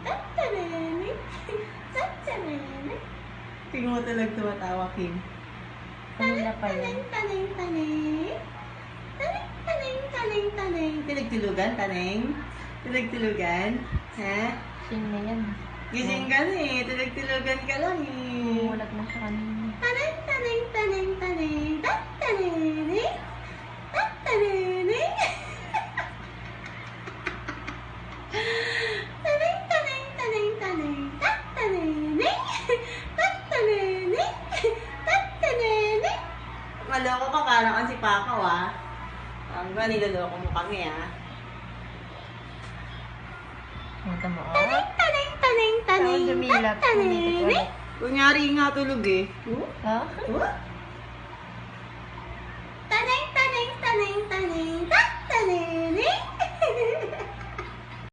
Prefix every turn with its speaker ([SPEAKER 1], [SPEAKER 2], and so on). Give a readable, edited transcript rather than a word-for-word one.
[SPEAKER 1] Tatanene. Tatanene.
[SPEAKER 2] Tingnan mo talaga tumatawa, Kim.
[SPEAKER 3] Kanina pa
[SPEAKER 1] Taneng,
[SPEAKER 3] yun.
[SPEAKER 1] taneng, taneng. Taneng, taneng, taneng, taneng.
[SPEAKER 2] Tinagtulugan, taneng? Tinagtulugan? Ha?
[SPEAKER 3] Sing na yan.
[SPEAKER 2] Gising ka na eh. Tinagtulugan ka lang eh.
[SPEAKER 3] Umulat na siya kanina.
[SPEAKER 1] Taneng, taneng, taneng, taneng. Tatanene. Tatanene. Taneng, taneng, taneng, taneng. Tatanene. Tatanene. Tatanene.
[SPEAKER 2] Maloko ka, parang ang si Pakaw ah. Ang ba, niloloko mo kami ah.
[SPEAKER 3] Punta mo.
[SPEAKER 1] Taneng, taneng, taneng, taneng.
[SPEAKER 3] Tawag dumilap.
[SPEAKER 1] Tatanene.
[SPEAKER 2] Kunyari nga tulog eh.
[SPEAKER 3] Ha?
[SPEAKER 1] Taneng, taneng, taneng, taneng. Tatanene.